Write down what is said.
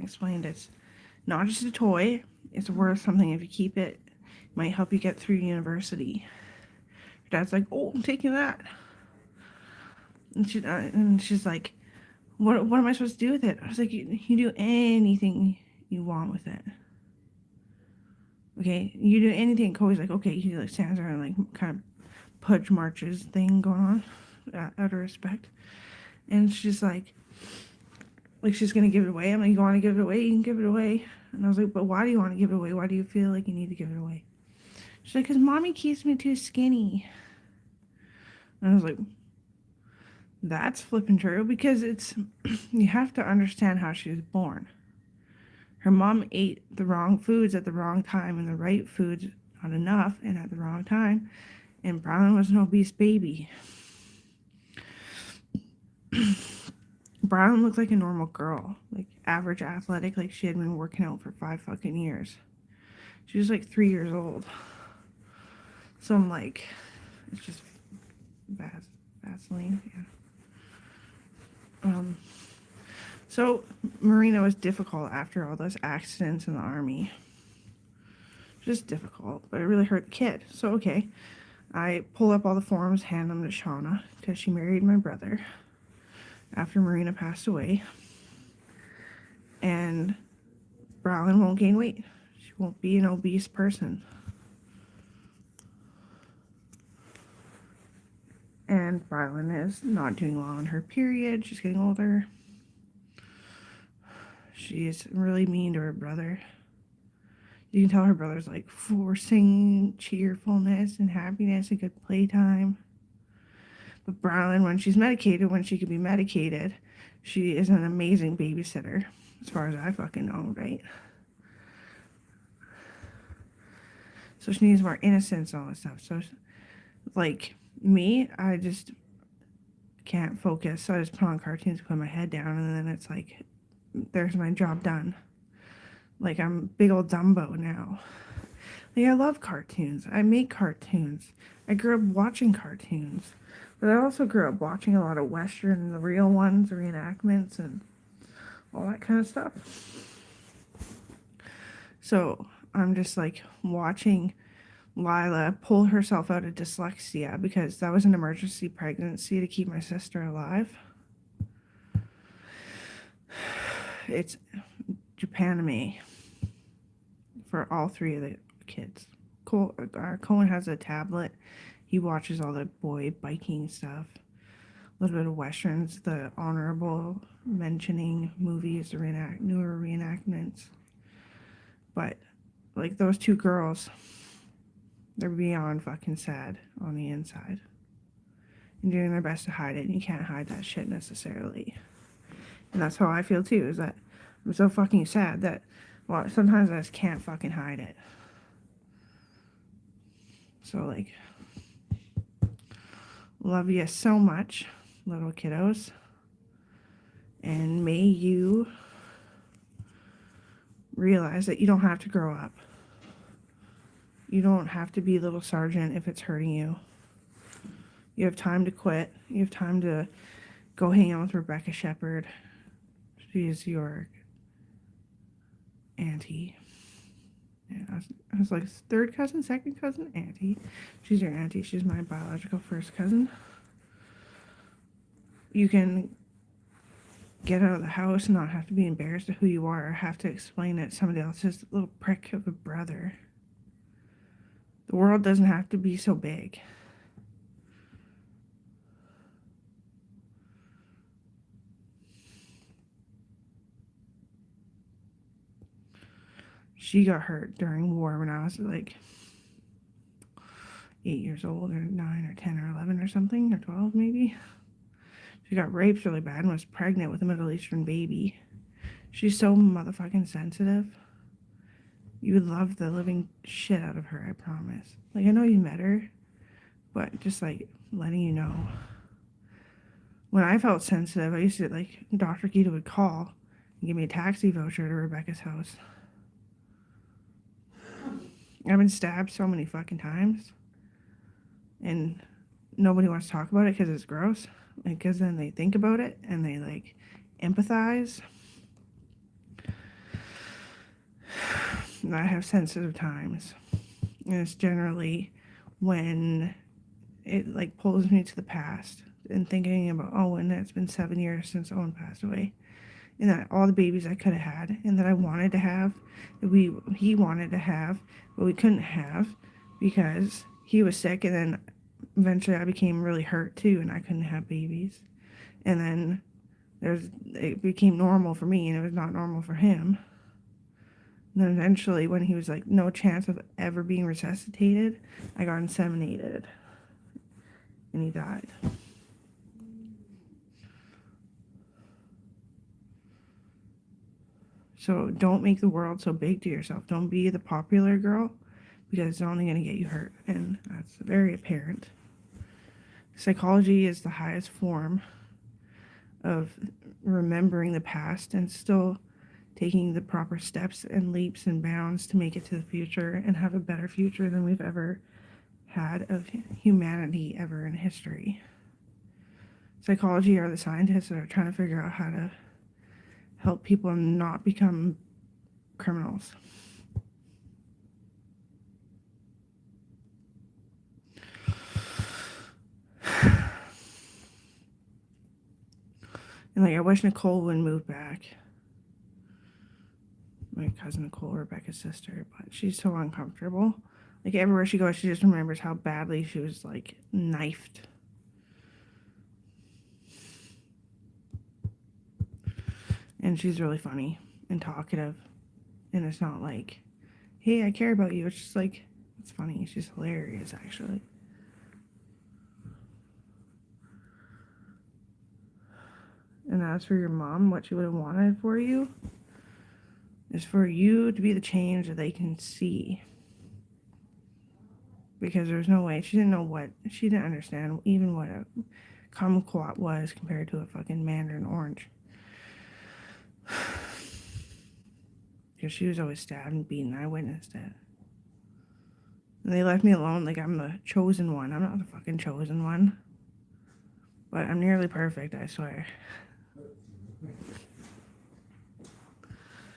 explained it's not just a toy, it's worth something if you keep it. It might help you get through university. Her dad's like, oh, I'm taking that. And she's like, what am I supposed to do with it? I was like, you do anything you want with it. Okay, you do anything. Cody's like, okay, he like stands there and like kind of pudge marches thing going on out of respect. And she's like she's gonna give it away. I'm like, you want to give it away? You can give it away. And I was like, but why do you want to give it away? Why do you feel like you need to give it away? She's like, because mommy keeps me too skinny. And I was like, that's flipping true, because it's you have to understand how she was born. Her mom ate the wrong foods at the wrong time, and the right foods not enough and at the wrong time. And Brylan was an obese baby. Brylan looked like a normal girl, like average athletic, like she had been working out for 5 fucking years. She was like 3 years old. So I'm like, it's just Vaseline, yeah. So Marina was difficult after all those accidents in the army. Just difficult, but it really hurt the kid. So okay, I pull up all the forms, hand them to Shauna, because she married my brother after Marina passed away. And Brylan won't gain weight. She won't be an obese person. And Brylan is not doing well on her period. She's getting older. She's really mean to her brother. You can tell her brother's like forcing cheerfulness and happiness and good playtime. But Brylan, when she's medicated, when she can be medicated, she is an amazing babysitter, as far as I fucking know, right? So she needs more innocence and all this stuff. So, like me, I just can't focus. So I just put on cartoons, put my head down, and then it's like, there's my job done. Like, I'm big old Dumbo now. Like, I love cartoons. I make cartoons. I grew up watching cartoons. But I also grew up watching a lot of Western, the real ones, reenactments, and all that kind of stuff. So I'm just like watching Lila pull herself out of dyslexia, because that was an emergency pregnancy to keep my sister alive. It's Japanime for all 3 of the kids. Cohen has a tablet. He watches all the boy biking stuff. A little bit of Westerns, the honorable mentioning movies, the newer reenactments. But, like, those 2 girls, they're beyond fucking sad on the inside. And doing their best to hide it, and you can't hide that shit necessarily. And that's how I feel too, is that I'm so fucking sad that, well, sometimes I just can't fucking hide it. So, like, love you so much, little kiddos. And may you realize that you don't have to grow up. You don't have to be little sergeant if it's hurting you. You have time to quit. You have time to go hang out with Rebecca Shepherd. She's your auntie. Yeah, I was like 3rd cousin, 2nd cousin, auntie. She's your auntie. She's my biological 1st cousin. You can get out of the house and not have to be embarrassed of who you are or have to explain it to somebody else's little prick of a brother. The world doesn't have to be so big. She got hurt during war when I was like 8 years old, or 9 or 10 or 11 or something, or 12 maybe. She got raped really bad and was pregnant with a Middle Eastern baby. She's so motherfucking sensitive. You would love the living shit out of her, I promise. Like, I know you met her, but just like letting you know. When I felt sensitive, I used to, like, Dr. Gita would call and give me a taxi voucher to Rebecca's house. I've been stabbed so many fucking times, and nobody wants to talk about it because it's gross. Because then they think about it and they, like, empathize. I have sensitive times. And it's generally when it like pulls me to the past and thinking about Owen. It's been 7 years since Owen passed away, and that all the babies I could have had and that I wanted to have, that he wanted to have, but we couldn't have because he was sick, and then eventually I became really hurt too, and I couldn't have babies, and then it became normal for me, and it was not normal for him. And then eventually, when he was like no chance of ever being resuscitated, I got inseminated, and he died. So don't make the world so big to yourself. Don't be the popular girl, because it's only going to get you hurt, and that's very apparent. Psychology is the highest form of remembering the past and still taking the proper steps and leaps and bounds to make it to the future and have a better future than we've ever had of humanity ever in history. Psychology are the scientists that are trying to figure out how to help people not become criminals. And like, I wish Nicole wouldn't move back. My cousin Nicole, Rebecca's sister, but she's so uncomfortable. Like, everywhere she goes, she just remembers how badly she was like knifed. And she's really funny and talkative, and it's not like, hey, I care about you. It's just like, it's funny. She's hilarious, actually. And as for your mom, what she would have wanted for you is for you to be the change that they can see. Because there's no way. She didn't understand even what a kumquat was compared to a fucking mandarin orange. Because she was always stabbed and beaten. I witnessed it. And they left me alone like I'm the chosen one. I'm not the fucking chosen one. But I'm nearly perfect, I swear.